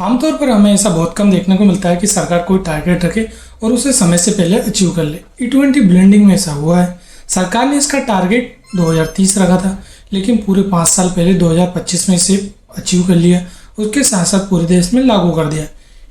आमतौर पर हमें ऐसा बहुत कम देखने को मिलता है कि सरकार कोई टारगेट रखे और उसे समय से पहले अचीव कर ले। E20 ब्लेंडिंग में ऐसा हुआ है। सरकार ने इसका टारगेट 2030 रखा था, लेकिन पूरे 5 साल पहले 2025 में इसे अचीव कर लिया। उसके साथ साथ पूरे देश में लागू कर दिया।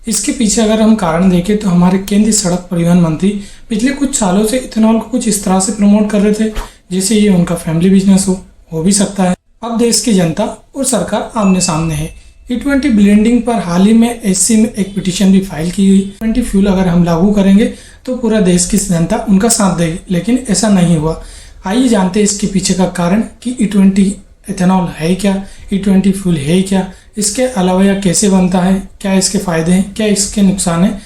इसके पीछे अगर हम कारण देखें तो हमारे केंद्रीय सड़क परिवहन मंत्री पिछले कुछ सालों से इथेनॉल को कुछ इस तरह से प्रमोट कर रहे थे जैसे ये उनका फैमिली बिजनेस हो भी सकता है। अब देश की जनता और सरकार आमने सामने है। E20 ब्लेंडिंग पर हाल ही में एससी में एक पिटीशन भी फाइल की हुई। E20 फ्यूल अगर हम लागू करेंगे तो पूरा देश की जनता उनका साथ देगी, लेकिन ऐसा नहीं हुआ। आइए जानते हैं इसके पीछे का कारण कि E20 इथेनॉल है क्या, E20 फ्यूल है क्या, इसके अलावा यह कैसे बनता है, क्या इसके फायदे हैं, क्या इसके नुकसान हैं।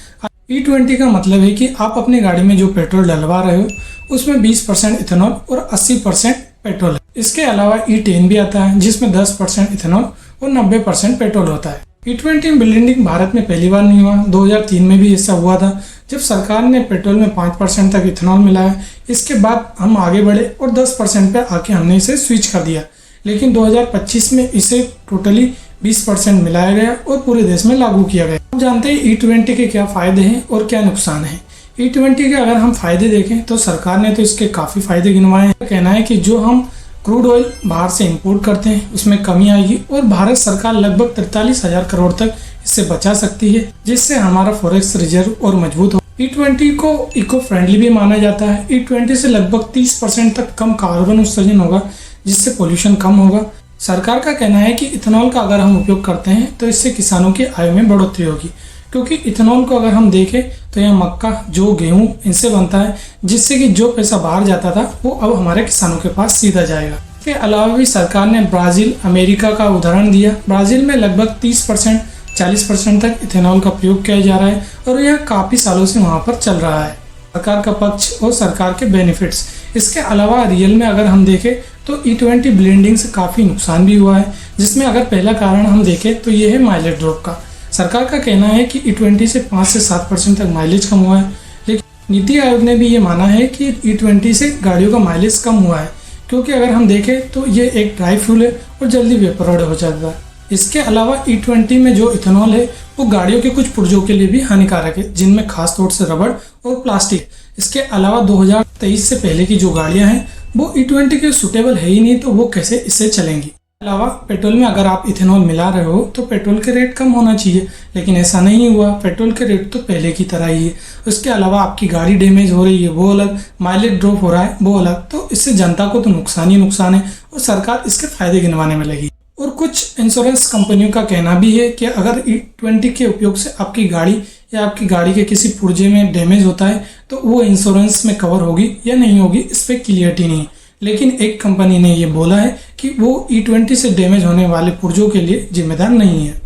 E20 का मतलब है कि आप अपनी गाड़ी में जो पेट्रोल डलवा रहे हो उसमें 20% इथेनॉल और 80% पेट्रोल है। इसके अलावा E10 भी आता है जिसमें 10% इथेनॉल और 90% पेट्रोल होता है। E20 ब्लेंडिंग भारत में पहली बार नहीं हुआ। 2003 में भी ऐसा हुआ था जब सरकार ने पेट्रोल में 5% तक इथेनॉल मिलाया। इसके बाद हम आगे बढ़े और 10% पे आके हमने इसे स्विच कर दिया, लेकिन 2025 में इसे टोटली 20% मिलाया गया और पूरे देश में लागू किया गया। हम जानते हैं E20 के क्या फायदे हैं और क्या नुकसान है। E20 के अगर हम फायदे देखें तो सरकार ने तो इसके काफ़ी फायदे गिनवाए हैं। कहना है कि जो हम क्रूड ऑयल बाहर से इंपोर्ट करते हैं उसमें कमी आएगी और भारत सरकार लगभग 43,000 करोड़ तक इससे बचा सकती है, जिससे हमारा फॉरेक्स रिजर्व और मजबूत हो। E20 को इको फ्रेंडली भी माना जाता है। E20 से लगभग 30% तक कम कार्बन उत्सर्जन होगा, जिससे पोल्यूशन कम होगा। सरकार का कहना है कि इथेनॉल का अगर हम उपयोग करते हैं तो इससे किसानों की आय में बढ़ोतरी होगी, क्योंकि इथेनॉल को अगर हम देखें तो यह मक्का, जौ, गेहूं इनसे बनता है, जिससे कि जो पैसा बाहर जाता था वो अब हमारे किसानों के पास सीधा जाएगा। इसके अलावा भी सरकार ने ब्राज़ील, अमेरिका का उदाहरण दिया। ब्राज़ील में लगभग 30% 40% तक इथेनॉल का प्रयोग किया जा रहा है और यह काफ़ी सालों से वहाँ पर चल रहा है। सरकार का पक्ष और सरकार के बेनिफिट्स। इसके अलावा रियल में अगर हम देखें तो E20 ब्लेंडिंग से काफ़ी नुकसान भी हुआ है, जिसमें अगर पहला कारण हम देखें तो ये है माइलेज ड्रॉप का। सरकार का कहना है कि E20 से 5 से 7% तक माइलेज कम हुआ है, लेकिन नीति आयोग ने भी ये माना है कि E20 से गाड़ियों का माइलेज कम हुआ है, क्योंकि अगर हम देखें तो ये एक ड्राई फ्यूल है और जल्दी वेपराइज हो जाता है। इसके अलावा E20 में जो इथेनॉल है वो गाड़ियों के कुछ पुर्जों के लिए भी हानिकारक है, जिनमें खास तौर से रबड़ और प्लास्टिक। इसके अलावा 2023 से पहले की जो गाड़ियां हैं वो E20 के सूटेबल है ही नहीं, तो वो कैसे इससे चलेंगी। अलावा पेट्रोल में अगर आप इथेनॉल मिला रहे हो तो पेट्रोल के रेट कम होना चाहिए, लेकिन ऐसा नहीं हुआ। पेट्रोल के रेट तो पहले की तरह ही है। उसके अलावा आपकी गाड़ी डैमेज हो रही है वो अलग, माइलेज ड्रॉप हो रहा है वो अलग। तो इससे जनता को तो नुकसान ही नुकसान है और सरकार इसके फायदे गिनवाने में लगी। और कुछ इंश्योरेंस कंपनियों का कहना भी है कि अगर E20 के उपयोग से आपकी गाड़ी या आपकी गाड़ी के किसी पुर्जे में डैमेज होता है तो वो इंश्योरेंस में कवर होगी या नहीं होगी, इस पर क्लियरिटी नहीं है। लेकिन एक कंपनी ने ये बोला है कि वो E20 से डैमेज होने वाले पुर्जों के लिए जिम्मेदार नहीं है।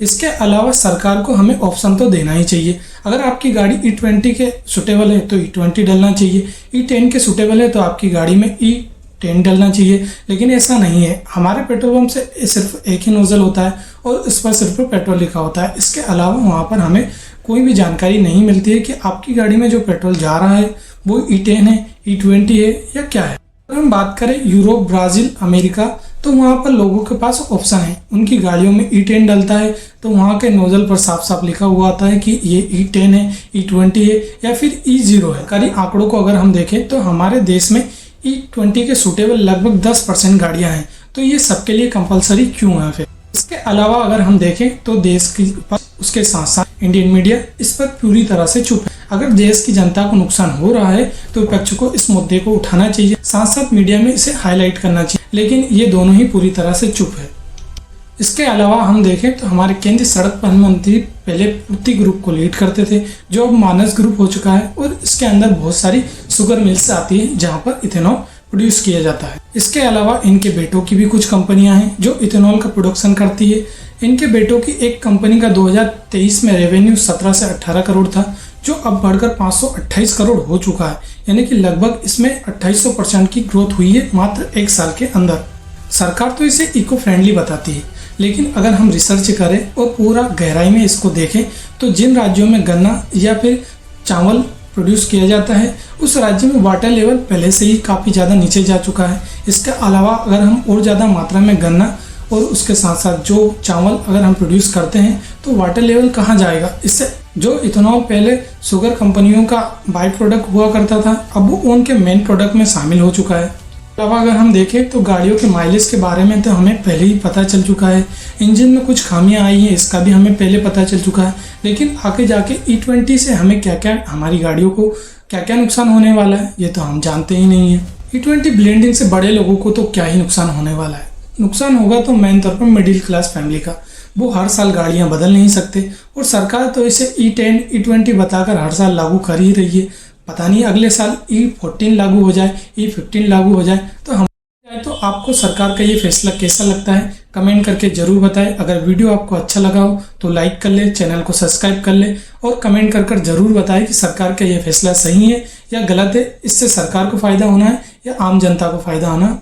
इसके अलावा सरकार को हमें ऑप्शन तो देना ही चाहिए। अगर आपकी गाड़ी E20 के सूटेबल है तो E20 डलना चाहिए, E10 के सूटेबल है तो आपकी गाड़ी में E10 डलना चाहिए, लेकिन ऐसा नहीं है। हमारे पेट्रोल पंप से सिर्फ एक ही नोजल होता है और इस पर सिर्फ पेट्रोल लिखा होता है। इसके अलावा वहाँ पर हमें कोई भी जानकारी नहीं मिलती है कि आपकी गाड़ी में जो पेट्रोल जा रहा है वो E10 है, E20 है या क्या है। अगर हम बात करें यूरोप, ब्राज़ील, अमेरिका, तो वहाँ पर लोगों के पास ऑप्शन है। उनकी गाड़ियों में E10 डलता है तो वहाँ के नोजल पर साफ साफ लिखा हुआ आता है कि ये E10 है, E20 है या फिर E0 है। सरकारी आंकड़ों को अगर हम देखें तो हमारे देश में E20 के सूटेबल लगभग 10% गाड़ियाँ हैं, तो ये सबके लिए कंपलसरी क्यों है फिर। इसके अलावा अगर हम देखें तो देश की उसके साथ साथ इंडियन मीडिया इस पर पूरी तरह से चुप है। अगर देश की जनता को नुकसान हो रहा है तो विपक्ष को इस मुद्दे को उठाना चाहिए, साथ साथ मीडिया में इसे हाईलाइट करना चाहिए, लेकिन ये दोनों ही पूरी तरह से चुप है। इसके अलावा हम देखें तो हमारे केंद्रीय सड़क परिवहन मंत्री पहले पूर्ति ग्रुप को लीड करते थे, जो अब मानस ग्रुप हो चुका है और इसके अंदर बहुत सारी शुगर मिल्स आती है जहाँ पर इथेनॉल प्रोड्यूस किया जाता है। इसके अलावा इनके बेटों की भी कुछ कंपनियां हैं जो इथेनॉल का प्रोडक्शन करती है। इनके बेटों की एक कंपनी का 2023 में रेवेन्यू 17 से 18 करोड़ था, जो अब बढ़कर 528 करोड़ हो चुका है, यानी कि लगभग इसमें 2800% की ग्रोथ हुई है मात्र एक साल के अंदर। सरकार तो इसे इको फ्रेंडली बताती है, लेकिन अगर हम रिसर्च करें और पूरा गहराई में इसको देखें तो जिन राज्यों में गन्ना या फिर चावल प्रोड्यूस किया जाता है उस राज्य में वाटर लेवल पहले से ही काफ़ी ज़्यादा नीचे जा चुका है। इसके अलावा अगर हम और ज़्यादा मात्रा में गन्ना और उसके साथ साथ जो चावल अगर हम प्रोड्यूस करते हैं तो वाटर लेवल कहाँ जाएगा। इससे जो इथेनॉल पहले शुगर कंपनियों का बाई प्रोडक्ट हुआ करता था, अब वो उनके मेन प्रोडक्ट में शामिल हो चुका है। अब अगर हम देखें तो गाड़ियों के माइलेज के बारे में तो हमें पहले ही पता चल चुका है, इंजन में कुछ खामियां आई हैं इसका भी हमें पहले पता चल चुका है। लेकिन आगे जाके E20 से हमें क्या क्या, हमारी गाड़ियों को क्या क्या नुकसान होने वाला है ये तो हम जानते ही नहीं है। E20 ब्लेंडिंग से बड़े लोगों को तो क्या ही नुकसान होने वाला है। नुकसान होगा तो मेन तौर पर मिडिल क्लास फैमिली का, वो हर साल गाड़ियां बदल नहीं सकते और सरकार तो इसे E10 E20 बताकर हर साल लागू कर ही रही है। पता नहीं अगले साल E14 लागू हो जाए, E15 लागू हो जाए तो आपको सरकार का ये फैसला कैसा लगता है कमेंट करके जरूर बताएं। अगर वीडियो आपको अच्छा लगा हो तो लाइक कर ले, चैनल को सब्सक्राइब कर ले और कमेंट कर जरूर बताएं कि सरकार का ये फैसला सही है या गलत है। इससे सरकार को फायदा होना है या आम जनता को फायदा होना